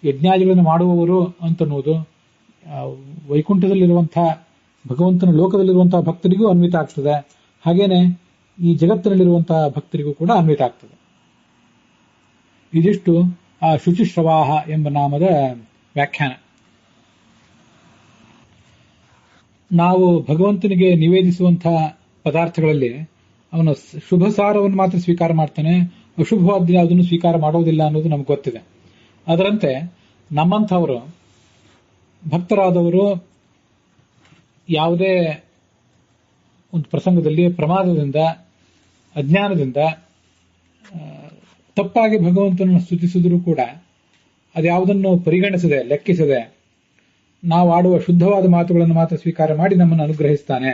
Speaker 1: ಯಜ್ಞಾದಿಗಳನ್ನು ಮಾಡುವವರು ಅಂತನ್ನುವುದು ವೈಕುಂಠದಲ್ಲಿರುವಂತಹ ಭಗವಂತನ ಲೋಕದಲ್ಲಿರುವಂತಹ ಭಕ್ತರಿಗೂ ಅನ್ವಿತ ಆಗ್ತದೆ, ಹಾಗೇನೆ ಈ ಜಗತ್ತಿನಲ್ಲಿರುವಂತಹ ಭಕ್ತರಿಗೂ ಕೂಡ ಅನ್ವಿತ ಆಗ್ತದೆ. ಇದಿಷ್ಟು ಆ ಶುಚಿಶ್ರವಾಹ ಎಂಬ ನಾಮದ ವ್ಯಾಖ್ಯಾನ. ನಾವು ಭಗವಂತನಿಗೆ ನಿವೇದಿಸುವಂತಹ ಪದಾರ್ಥಗಳಲ್ಲಿ ಅವನ ಶುಭ ಸಾರವನ್ನು ಮಾತ್ರ ಸ್ವೀಕಾರ ಮಾಡ್ತಾನೆ, ಅಶುಭವಾದ ಯಾವುದನ್ನು ಸ್ವೀಕಾರ ಮಾಡೋದಿಲ್ಲ ಅನ್ನೋದು ನಮ್ಗೆ ಗೊತ್ತಿದೆ. ಅದರಂತೆ ನಮ್ಮಂಥವರು ಭಕ್ತರಾದವರು ಯಾವುದೇ ಒಂದು ಪ್ರಸಂಗದಲ್ಲಿ ಪ್ರಮಾದದಿಂದ, ಅಜ್ಞಾನದಿಂದ ತಪ್ಪಾಗಿ ಭಗವಂತನನ್ನು ಸ್ತುತಿಸಿದರೂ ಕೂಡ ಅದ್ಯಾವುದನ್ನು ಪರಿಗಣಿಸದೆ, ಲೆಕ್ಕಿಸದೆ ನಾವು ಆಡುವ ಶುದ್ಧವಾದ ಮಾತುಗಳನ್ನು ಮಾತ್ರ ಸ್ವೀಕಾರ ಮಾಡಿ ನಮ್ಮನ್ನು ಅನುಗ್ರಹಿಸ್ತಾನೆ.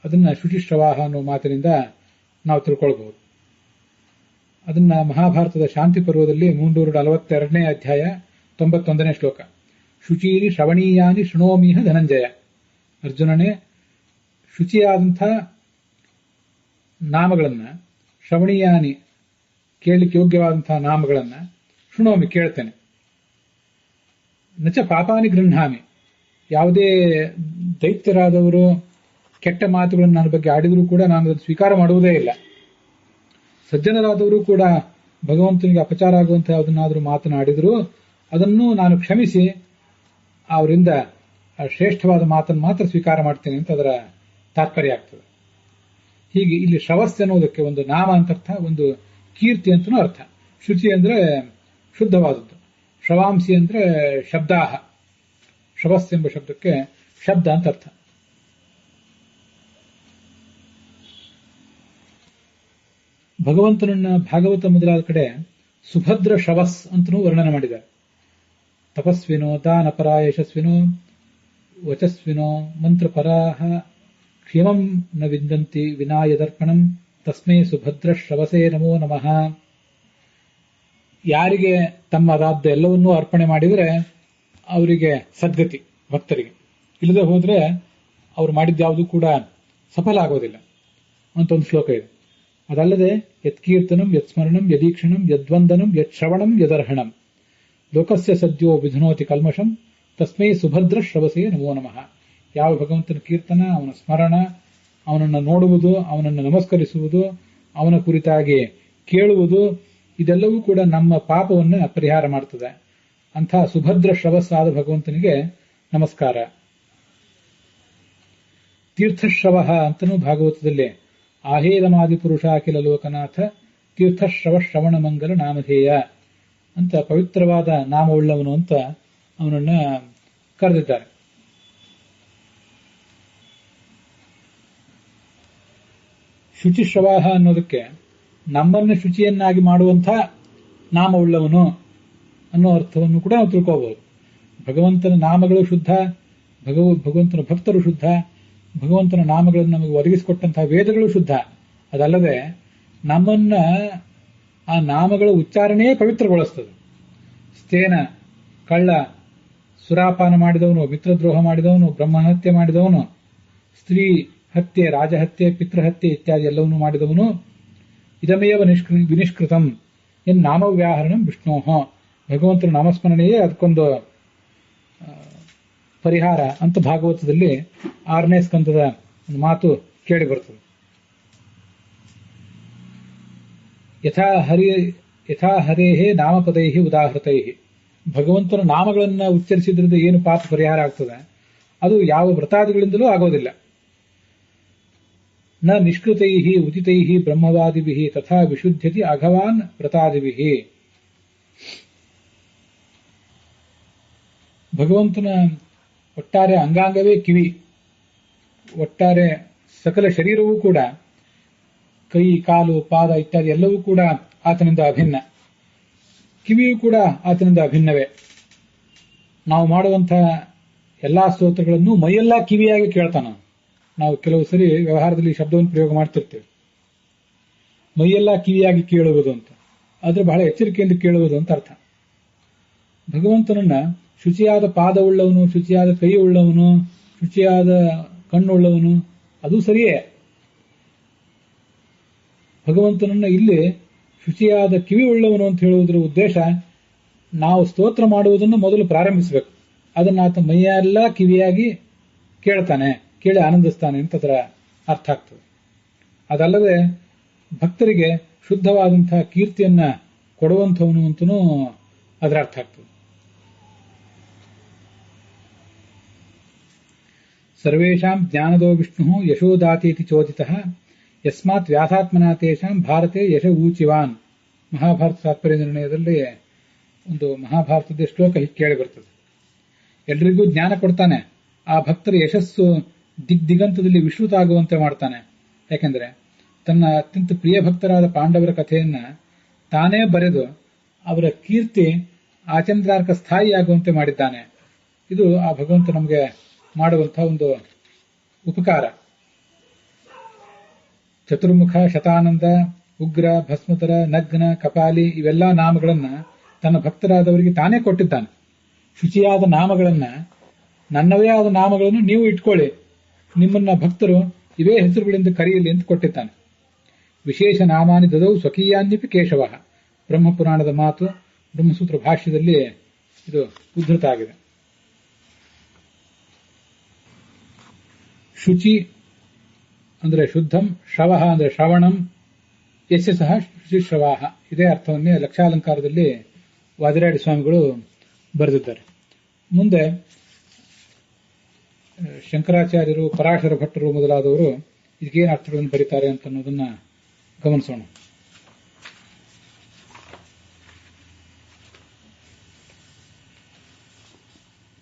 Speaker 1: ಅದನ್ನ ಶುಚಿಶ್ರವಾಹ ಅನ್ನೋ ಮಾತಿನಿಂದ ನಾವು ತಿಳ್ಕೊಳ್ಬಹುದು. ಅದನ್ನ ಮಹಾಭಾರತದ ಶಾಂತಿ ಪರ್ವದಲ್ಲಿ 342ನೇ ಅಧ್ಯಾಯ 91ನೇ ಶ್ಲೋಕ, ಶುಚೀರಿ ಶ್ರವಣೀಯಾನಿ ಶೃಣೋಮೀಹ ಧನಂಜಯ. ಅರ್ಜುನನೇ, ಶುಚಿಯಾದಂಥ ನಾಮಗಳನ್ನ, ಶ್ರವಣೀಯಾನಿ ಕೇಳಲಿಕ್ಕೆ ಯೋಗ್ಯವಾದಂತಹ ನಾಮಗಳನ್ನ, ಶೃಣೋಮಿ ಕೇಳ್ತೇನೆ, ನಚ ಪಾಪಾನಿ ಗೃಹಾಮಿ, ಯಾವುದೇ ದೈತ್ಯರಾದವರು ಕೆಟ್ಟ ಮಾತುಗಳನ್ನು ನನ್ನ ಬಗ್ಗೆ ಆಡಿದರೂ ಕೂಡ ನಾನು ಅದನ್ನು ಸ್ವೀಕಾರ ಮಾಡುವುದೇ ಇಲ್ಲ. ಸಜ್ಜನರಾದವರು ಕೂಡ ಭಗವಂತನಿಗೆ ಅಪಚಾರ ಆಗುವಂತಹ ಯಾವುದನ್ನಾದರೂ ಮಾತನಾಡಿದರೂ ಅದನ್ನು ನಾನು ಕ್ಷಮಿಸಿ ಅವರಿಂದ ಶ್ರೇಷ್ಠವಾದ ಮಾತನ್ನು ಮಾತ್ರ ಸ್ವೀಕಾರ ಮಾಡ್ತೇನೆ ಅಂತ ಅದರ ತಾತ್ಪರ್ಯ ಆಗ್ತದೆ. ಹೀಗೆ ಇಲ್ಲಿ ಶ್ರವಸ್ ಅನ್ನೋದಕ್ಕೆ ಒಂದು ನಾಮ ಅಂತ ಅರ್ಥ, ಒಂದು ಕೀರ್ತಿ ಅಂತನೂ ಅರ್ಥ. ಶುಚಿ ಅಂದ್ರೆ ಶುದ್ಧವಾದದ್ದು, ಶ್ರವಾಂಸಿ ಅಂದ್ರೆ ಶಬ್ದಾಹ, ಶ್ರವಸ್ ಎಂಬ ಶಬ್ದಕ್ಕೆ ಶಬ್ದ ಅಂತ ಅರ್ಥ. ಭಗವಂತನನ್ನ ಭಾಗವತ ಮೊದಲಾದ ಕಡೆ ಸುಭದ್ರ ಶ್ರವಸ್ ಅಂತನೂ ವರ್ಣನೆ ಮಾಡಿದ್ದಾರೆ. ತಪಸ್ವಿನೋ, ದಾನಪರ, ಯಶಸ್ವಿನೋ, ವಚಸ್ವಿನೋ, ಮಂತ್ರಪರಾಹ, ಕ್ಷೇಮಂ ನ ವಿಂದಂತಿ ವಿನಾಯದರ್ಪಣಂ ತಸ್ಮೈ ಸುಭದ್ರ ಶ್ರವಸೇ ನಮೋ ನಮಃ. ಯಾರಿಗೆ ತಮ್ಮದಾದ ಎಲ್ಲವನ್ನೂ ಅರ್ಪಣೆ ಮಾಡಿದರೆ ಅವರಿಗೆ ಸದ್ಗತಿ, ಭಕ್ತರಿಗೆ. ಇಲ್ಲದೆ ಹೋದ್ರೆ ಅವ್ರು ಮಾಡಿದ್ಯಾವುದು ಕೂಡ ಸಫಲ ಆಗೋದಿಲ್ಲ ಅಂತ ಒಂದು ಶ್ಲೋಕ ಇದೆ. ಅದಲ್ಲದೆ ಯತ್ಕೀರ್ತನಂ, ಯತ್ಸ್ಮರಣಂ, ಯದೀಕ್ಷಣಂ, ಯದ್ವಂದನಂ, ಯತ್ಶ್ರವಣಂ, ಯದರ್ಹಣಂ ಲೋಕಸ್ಯ ಸದ್ಯೋ ವಿಧುನೋತಿ ಕಲ್ಮಷಂ ತಸ್ಮೈ ಸುಭದ್ರ ಶ್ರವಸೇ ನಮೋ ನಮಃ. ಯಾವ ಭಗವಂತನ ಕೀರ್ತನ, ಅವನ ಸ್ಮರಣ, ಅವನನ್ನು ನೋಡುವುದು, ಅವನನ್ನು ನಮಸ್ಕರಿಸುವುದು, ಅವನ ಕುರಿತಾಗಿ ಕೇಳುವುದು, ಇದೆಲ್ಲವೂ ಕೂಡ ನಮ್ಮ ಪಾಪವನ್ನು ಪರಿಹಾರ ಮಾಡ್ತದೆ. ಅಂಥ ಸುಭದ್ರ ಶ್ರವಸ್ಸಾದ ಭಗವಂತನಿಗೆ ನಮಸ್ಕಾರ. ತೀರ್ಥಶ್ರವ ಅಂತನೂ ಭಾಗವತದಲ್ಲಿ ಆಹೇದಮಾದಿ ಪುರುಷ ಅಖಿಲ ಲೋಕನಾಥ ತೀರ್ಥಶ್ರವ ಶ್ರವಣ ಮಂಗಲ ನಾಮಧೇಯ ಅಂತ ಪವಿತ್ರವಾದ ನಾಮವುಳ್ಳವನು ಅಂತ ಅವನನ್ನ ಕರೆದಿದ್ದಾರೆ. ಶುಚಿಶ್ರವಾಹ ಅನ್ನೋದಕ್ಕೆ ನಮ್ಮನ್ನು ಶುಚಿಯನ್ನಾಗಿ ಮಾಡುವಂಥ ನಾಮವುಳ್ಳವನು ಅನ್ನೋ ಅರ್ಥವನ್ನು ಕೂಡ ನಾವು ತಿಳ್ಕೋಬಹುದು. ಭಗವಂತನ ನಾಮಗಳು ಶುದ್ಧ, ಭಗವಂತನ ಭಕ್ತರು ಶುದ್ಧ, ಭಗವಂತನ ನಾಮಗಳನ್ನು ನಮಗೆ ಒದಗಿಸಿಕೊಟ್ಟಂತಹ ವೇದಗಳು ಶುದ್ಧ. ಅದಲ್ಲದೆ ನಮ್ಮನ್ನ ಆ ನಾಮಗಳ ಉಚ್ಚಾರಣೆಯೇ ಪವಿತ್ರಗೊಳಿಸ್ತದೆ. ಸ್ಥೇನ, ಕಳ್ಳ, ಸುರಾಪಾನ ಮಾಡಿದವನು, ಮಿತ್ರದ್ರೋಹ ಮಾಡಿದವನು, ಬ್ರಹ್ಮಹತ್ಯೆ ಮಾಡಿದವನು, ಸ್ತ್ರೀ ಹತ್ಯೆ, ರಾಜಹತ್ಯೆ, ಪಿತೃಹತ್ಯೆ ಇತ್ಯಾದಿ ಎಲ್ಲವನ್ನೂ ಮಾಡಿದವನು. ಇದಮೇವ ವಿನಿಷ್ಕೃತಂ ಎನ್ ನಾಮವ್ಯಾಹರಣಂ ವಿಷ್ಣೋಹ, ಭಗವಂತನ ನಾಮಸ್ಮರಣೆಯೇ ಅದಕ್ಕೊಂದು ಪರಿಹಾರ ಅಂತ ಭಾಗವತದಲ್ಲಿ 6ನೇ ಸ್ಕಂದದ ಒಂದು ಮಾತು ಕೇಳಿ ಬರ್ತದೆ. ಯಥಾ ಹರೇಹೇ ನಾಮಪದೈ ಉದಾಹೃತೈ, ಭಗವಂತನ ನಾಮಗಳನ್ನು ಉಚ್ಚರಿಸಿದ್ರಿಂದ ಏನು ಪಾಪ ಪರಿಹಾರ ಆಗ್ತದೆ ಅದು ಯಾವ ವ್ರತಾದಿಗಳಿಂದಲೂ ಆಗೋದಿಲ್ಲ. ನ ನಿಷ್ಕೃತೈ ಉದಿತೈ ಬ್ರಹ್ಮವಾದಿಭಿ ತಥಾ ವಿಶುದ್ಧತಿ ಅಘವಾನ್ ವ್ರತಾದಿಭಿ. ಭಗವಂತನ ಒಟ್ಟಾರೆ ಅಂಗಾಂಗವೇ ಕಿವಿ, ಒಟ್ಟಾರೆ ಸಕಲ ಶರೀರವೂ ಕೂಡ, ಕೈ, ಕಾಲು, ಪಾದ ಇತ್ಯಾದಿ ಎಲ್ಲವೂ ಕೂಡ ಆತನಿಂದ ಅಭಿನ್ನ. ಕಿವಿಯೂ ಕೂಡ ಆತನಿಂದ ಅಭಿನ್ನವೇ. ನಾವು ಮಾಡುವಂತಹ ಎಲ್ಲಾ ಸ್ತೋತ್ರಗಳನ್ನು ಮೈಯೆಲ್ಲ ಕಿವಿಯಾಗಿ ಕೇಳ್ತಾನ. ನಾವು ಕೆಲವು ಸರಿ ವ್ಯವಹಾರದಲ್ಲಿ ಶಬ್ದವನ್ನು ಪ್ರಯೋಗ ಮಾಡ್ತಿರ್ತೇವೆ, ಮೈಯೆಲ್ಲ ಕಿವಿಯಾಗಿ ಕೇಳುವುದು ಅಂತ. ಆದ್ರೆ ಬಹಳ ಎಚ್ಚರಿಕೆಯಿಂದ ಕೇಳುವುದು ಅಂತ ಅರ್ಥ. ಭಗವಂತನನ್ನ ಶುಚಿಯಾದ ಪಾದವುಳ್ಳವನು, ಶುಚಿಯಾದ ಕೈ ಉಳ್ಳವನು, ಶುಚಿಯಾದ ಕಣ್ಣುಳ್ಳವನು, ಅದು ಸರಿಯೇ. ಭಗವಂತನನ್ನ ಇಲ್ಲಿ ಶುಚಿಯಾದ ಕಿವಿ ಉಳ್ಳವನು ಅಂತ ಹೇಳುವುದರ ಉದ್ದೇಶ, ನಾವು ಸ್ತೋತ್ರ ಮಾಡುವುದನ್ನು ಮೊದಲು ಪ್ರಾರಂಭಿಸಬೇಕು. ಅದನ್ನ ಆತ ಮೈಯೆಲ್ಲ ಕಿವಿಯಾಗಿ ಕೇಳ್ತಾನೆ, ಕೇಳಿ ಆನಂದಿಸ್ತಾನೆ ಅಂತ ಅದರ ಅರ್ಥ ಆಗ್ತದೆ. ಅದಲ್ಲದೆ ಭಕ್ತರಿಗೆ ಶುದ್ಧವಾದಂತಹ ಕೀರ್ತಿಯನ್ನ ಕೊಡುವಂಥವನು ಅಂತನೂ ಅದರ ಅರ್ಥ ಆಗ್ತದೆ. ಸರ್ವೇಷಾಂ ಜ್ಞಾನದೋ ವಿಷ್ಣು ಯಶೋದಾತೀತಿ ಚೋದಿತಃ ಯಸ್ಮಾತ್ ವ್ಯಾಸಾತ್ಮನಾ ತೇಷಾಂ ಭಾರತೆ ಯಶ ಊಚಿವಾನ್. ಮಹಾಭಾರತ ತಾತ್ಪರ್ಯ ನಿರ್ಣಯದಲ್ಲಿ ಒಂದು ಮಹಾಭಾರತದ ಶ್ಲೋಕ ಹೀಗೆ ಕೇಳಿ ಬರ್ತದೆ. ಎಲ್ರಿಗೂ ಜ್ಞಾನ ಕೊಡ್ತಾನೆ, ಆ ಭಕ್ತರ ಯಶಸ್ಸು ದಿಗಂತದಲ್ಲಿ ವಿಶ್ರುತ ಆಗುವಂತೆ ಮಾಡ್ತಾನೆ. ಯಾಕೆಂದ್ರೆ ತನ್ನ ಅತ್ಯಂತ ಪ್ರಿಯ ಭಕ್ತರಾದ ಪಾಂಡವರ ಕಥೆಯನ್ನ ತಾನೇ ಬರೆದು ಅವರ ಕೀರ್ತಿ ಆಚಂದ್ರಾರ್ಕ ಸ್ಥಾಯಿಯಾಗುವಂತೆ ಮಾಡಿದ್ದಾನೆ. ಇದು ಆ ಭಗವಂತ ನಮಗೆ ಮಾಡುವಂತಹ ಒಂದು ಉಪಕಾರ. ಚತುರ್ಮುಖ, ಶತಾನಂದ, ಉಗ್ರ, ಭಸ್ಮತರ, ನಗ್ನ, ಕಪಾಲಿ ಇವೆಲ್ಲಾ ನಾಮಗಳನ್ನ ತನ್ನ ಭಕ್ತರಾದವರಿಗೆ ತಾನೇ ಕೊಟ್ಟಿದ್ದಾನೆ. ಶುಚಿಯಾದ ನಾಮಗಳನ್ನ, ನನ್ನವೇ ಆದ ನಾಮಗಳನ್ನು ನೀವು ಇಟ್ಕೊಳ್ಳಿ, ನಿಮ್ಮನ್ನ ಭಕ್ತರು ಇವೇ ಹೆಸರುಗಳಿಂದ ಕರೆಯಲಿ ಅಂತ ಕೊಟ್ಟಿದ್ದಾನೆ. ವಿಶೇಷ ನಾಮಾನಿ ದದೌ ಸ್ವಕೀಯಾನ್ಯಪಿ ಕೇಶವ. ಬ್ರಹ್ಮಪುರಾಣದ ಮಾತು, ಬ್ರಹ್ಮಸೂತ್ರ ಭಾಷ್ಯದಲ್ಲಿ ಇದು ಉದ್ಧೃತ ಆಗಿದೆ. ಶುಚಿ ಅಂದ್ರೆ ಶುದ್ಧಂ, ಶ್ರವಃ ಅಂದ್ರೆ ಶ್ರವಣಂ, ಯಸ್ಯ ಸಹ ಶುಚಿಶ್ರವಾಹ. ಇದೇ ಅರ್ಥವನ್ನೇ ಲಕ್ಷಾಲಂಕಾರದಲ್ಲಿ ವಾದಿರಾಡಿ ಸ್ವಾಮಿಗಳು ಬರೆದಿದ್ದಾರೆ. ಮುಂದೆ ಶಂಕರಾಚಾರ್ಯರು, ಪರಾಶರ ಭಟ್ಟರು ಮೊದಲಾದವರು ಇದಕ್ಕೇನು ಅರ್ಥಗಳನ್ನು ಬರೀತಾರೆ ಅಂತ ಅನ್ನೋದನ್ನ ಗಮನಿಸೋಣ.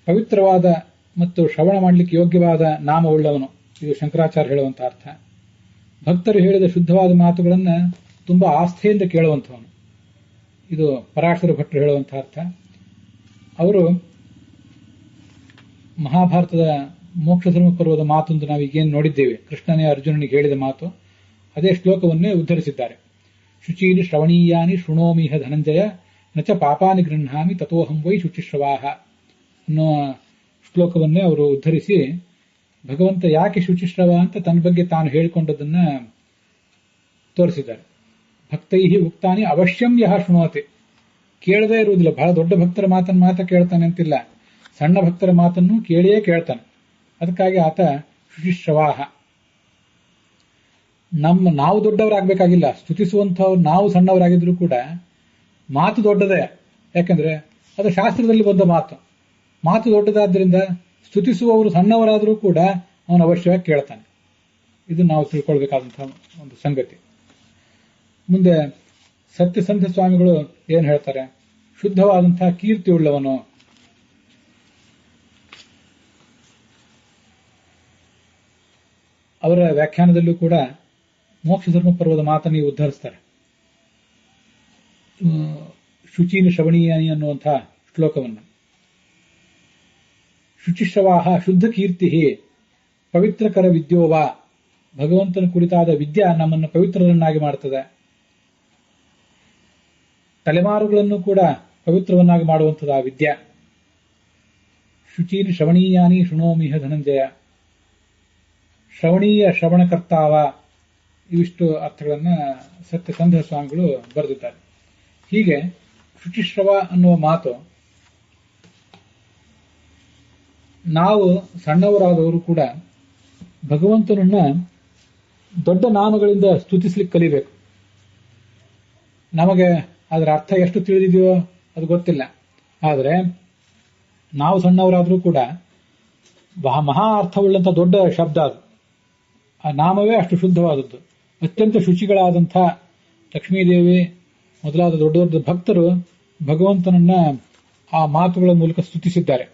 Speaker 1: ಪವಿತ್ರವಾದ ಮತ್ತು ಶ್ರವಣ ಮಾಡಲಿಕ್ಕೆ ಯೋಗ್ಯವಾದ ನಾಮವುಳ್ಳವನು, ಇದು ಶಂಕರಾಚಾರ್ಯ ಹೇಳುವಂತಹ ಅರ್ಥ. ಭಕ್ತರು ಹೇಳಿದ ಶುದ್ಧವಾದ ಮಾತುಗಳನ್ನು ತುಂಬಾ ಆಸ್ಥೆಯಿಂದ ಕೇಳುವಂಥವನು, ಇದು ಪರಾಶರ ಭಟ್ಟರು ಹೇಳುವಂತಹ ಅರ್ಥ. ಅವರು ಮಹಾಭಾರತದ ಮೋಕ್ಷ ಧರ್ಮ ಪರ್ವದ ಮಾತೊಂದು ನಾವೀಗೇನು ನೋಡಿದ್ದೇವೆ, ಕೃಷ್ಣನೇ ಅರ್ಜುನನಿಗೆ ಹೇಳಿದ ಮಾತು, ಅದೇ ಶ್ಲೋಕವನ್ನೇ ಉದ್ಧರಿಸಿದ್ದಾರೆ. ಶುಚೀನಿ ಶ್ರವಣೀಯಾನಿ ಶೃಣೋಮಿಹ ಧನಂಜಯ ನಚ ಪಾಪಾನಿ ಗೃಹಾಮಿ ತಥೋಹಂ ವೈ ಶುಚಿಶ್ರವಾಹ ಅನ್ನೋ ಶ್ಲೋಕವನ್ನೇ ಅವರು ಉದ್ಧರಿಸಿ, ಭಗವಂತ ಯಾಕೆ ಶುಚಿಶ್ರವ ಅಂತ ತನ್ನ ಬಗ್ಗೆ ತಾನು ಹೇಳಿಕೊಂಡದನ್ನ ತೋರಿಸಿದ್ದಾರೆ. ಭಕ್ತೈ ಉಕ್ತಾನಿ ಅವಶ್ಯಂ ಯಹ ಶೃಣೋತಿ. ಕೇಳದೇ ಇರುವುದಿಲ್ಲ, ಬಹಳ ದೊಡ್ಡ ಭಕ್ತರ ಮಾತನ್ನು ಮಾತ್ರ ಕೇಳ್ತಾನೆ ಅಂತಿಲ್ಲ, ಸಣ್ಣ ಭಕ್ತರ ಮಾತನ್ನು ಕೇಳಿಯೇ ಕೇಳ್ತಾನೆ. ಅದಕ್ಕಾಗಿ ಆತ ಶುಚಿಶ್ರವಾಹ. ನಾವು ದೊಡ್ಡವರಾಗಬೇಕಾಗಿಲ್ಲ, ಸ್ತುತಿಸುವಂಥವ್ರು ನಾವು ಸಣ್ಣವರಾಗಿದ್ರು ಕೂಡ ಮಾತು ದೊಡ್ಡದೇ. ಯಾಕಂದ್ರೆ ಅದು ಶಾಸ್ತ್ರದಲ್ಲಿ ಬಂದ ಮಾತು. ಮಾತು ದೊಡ್ಡದಾದ್ರಿಂದ ಸ್ತುತಿಸುವವರು ಸಣ್ಣವರಾದರೂ ಕೂಡ ಅವನು ಅವಶ್ಯವಾಗಿ ಕೇಳ್ತಾನೆ. ಇದು ನಾವು ತಿಳ್ಕೊಳ್ಬೇಕಾದಂತಹ ಒಂದು ಸಂಗತಿ. ಮುಂದೆ ಸತ್ಯಸಂಧ ಸ್ವಾಮಿಗಳು ಏನ್ ಹೇಳ್ತಾರೆ, ಶುದ್ಧವಾದಂತಹ ಕೀರ್ತಿ ಉಳ್ಳವನು, ಅವರ ವ್ಯಾಖ್ಯಾನದಲ್ಲೂ ಕೂಡ ಮೋಕ್ಷ ಧರ್ಮ ಪರ್ವದ ಮಾತನ್ನು ಉದ್ಧರಿಸ್ತಾರೆ. ಶುಚೀನ ಶ್ರವಣೀಯಾನಿ ಅನ್ನುವಂತಹ ಶ್ಲೋಕವನ್ನು. ಶುಚಿಶ್ರವಾಹ ಶುದ್ಧ ಕೀರ್ತಿ ಪವಿತ್ರಕರ ವಿದ್ಯೋವ. ಭಗವಂತನ ಕುರಿತಾದ ವಿದ್ಯಾ ನಮ್ಮನ್ನು ಪವಿತ್ರರನ್ನಾಗಿ ಮಾಡುತ್ತದೆ. ತಲೆಮಾರುಗಳನ್ನು ಕೂಡ ಪವಿತ್ರವನ್ನಾಗಿ ಮಾಡುವಂಥದ್ದು ಆ ವಿದ್ಯಾ. ಶುಚೀನಿ ಶ್ರವಣೀಯಾನಿ ಶೃಣೋಮಿಹ ಧನಂಜಯ. ಶ್ರವಣೀಯ ಶ್ರವಣಕರ್ತಾವ, ಇವಿಷ್ಟು ಅರ್ಥಗಳನ್ನ ಸತ್ಯಸಂಧ ಸ್ವಾಮಿಗಳು ಬರೆದಿದ್ದಾರೆ. ಹೀಗೆ ಶುಚಿಶ್ರವ ಅನ್ನುವ ಮಾತು ನಾವು ಸಣ್ಣವರಾದವರು ಕೂಡ ಭಗವಂತನನ್ನ ದೊಡ್ಡ ನಾಮಗಳಿಂದ ಸ್ತುತಿಸ್ಲಿಕ್ಕೆ ಕಲಿಬೇಕು. ನಮಗೆ ಅದರ ಅರ್ಥ ಎಷ್ಟು ತಿಳಿದಿದೆಯೋ ಅದು ಗೊತ್ತಿಲ್ಲ. ಆದರೆ ನಾವು ಸಣ್ಣವರಾದರೂ ಕೂಡ ಮಹಾ ಅರ್ಥವುಳ್ಳಂಥ ದೊಡ್ಡ ಶಬ್ದ ಅದು. ಆ ನಾಮವೇ ಅಷ್ಟು ಶುದ್ಧವಾದದ್ದು. ಅತ್ಯಂತ ಶುಚಿಗಳಾದಂಥ ಲಕ್ಷ್ಮೀದೇವಿ ಮೊದಲಾದ ದೊಡ್ಡ ದೊಡ್ಡ ಭಕ್ತರು ಭಗವಂತನನ್ನ ಆ ಮಾತುಗಳ ಮೂಲಕ ಸ್ತುತಿಸಿದ್ದಾರೆ.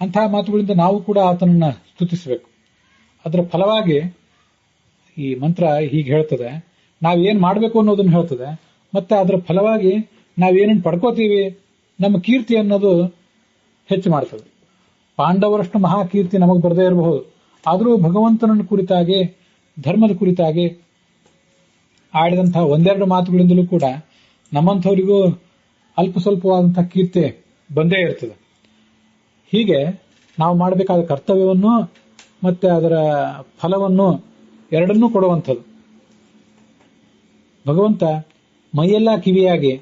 Speaker 1: ಅಂತಹ ಮಾತುಗಳಿಂದ ನಾವು ಕೂಡ ಆತನನ್ನ ಸ್ತುತಿಸಬೇಕು. ಅದರ ಫಲವಾಗಿ ಈ ಮಂತ್ರ ಹೀಗೆ ಹೇಳ್ತದೆ, ನಾವೇನ್ ಮಾಡಬೇಕು ಅನ್ನೋದನ್ನು ಹೇಳ್ತದೆ. ಮತ್ತೆ ಅದರ ಫಲವಾಗಿ ನಾವೇನನ್ನು ಪಡ್ಕೋತೀವಿ, ನಮ್ಮ ಕೀರ್ತಿ ಅನ್ನೋದು ಹೆಚ್ಚು ಮಾಡ್ತದೆ. ಪಾಂಡವರಷ್ಟು ಮಹಾಕೀರ್ತಿ ನಮಗೆ ಬರದೇ ಇರಬಹುದು, ಆದರೂ ಭಗವಂತನನ್ನು ಕುರಿತಾಗಿ, ಧರ್ಮದ ಕುರಿತಾಗಿ ಆಡಿದಂತಹ ಒಂದೆರಡು ಮಾತುಗಳಿಂದಲೂ ಕೂಡ ನಮ್ಮಂಥವರಿಗೂ ಅಲ್ಪ ಸ್ವಲ್ಪವಾದಂತಹ ಕೀರ್ತಿ ಬಂದೇ ಇರ್ತದೆ. ಹೀಗೆ ನಾವು ಮಾಡಬೇಕಾದ ಕರ್ತವ್ಯವನ್ನು ಮತ್ತೆ ಅದರ ಫಲವನ್ನು ಎರಡನ್ನೂ ಕೊಡುವಂಥದ್ದು. ಭಗವಂತ ಮೈಯೆಲ್ಲ ಕಿವಿಯಾಗಿ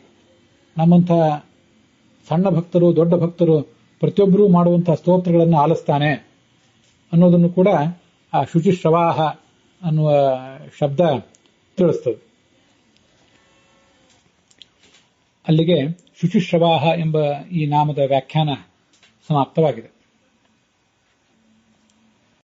Speaker 1: ನಮ್ಮಂಥ ಸಣ್ಣ ಭಕ್ತರು, ದೊಡ್ಡ ಭಕ್ತರು ಪ್ರತಿಯೊಬ್ಬರೂ ಮಾಡುವಂತಹ ಸ್ತೋತ್ರಗಳನ್ನು ಆಲಿಸ್ತಾನೆ ಅನ್ನೋದನ್ನು ಕೂಡ ಆ ಶುಚಿಶ್ರವಾಹ ಅನ್ನುವ ಶಬ್ದ ತಿಳಿಸ್ತದೆ. ಅಲ್ಲಿಗೆ ಶುಚಿಶ್ರವಾಹ ಎಂಬ ಈ ನಾಮದ ವ್ಯಾಖ್ಯಾನ ಸಮಾಪ್ತವಾಗಿದೆ.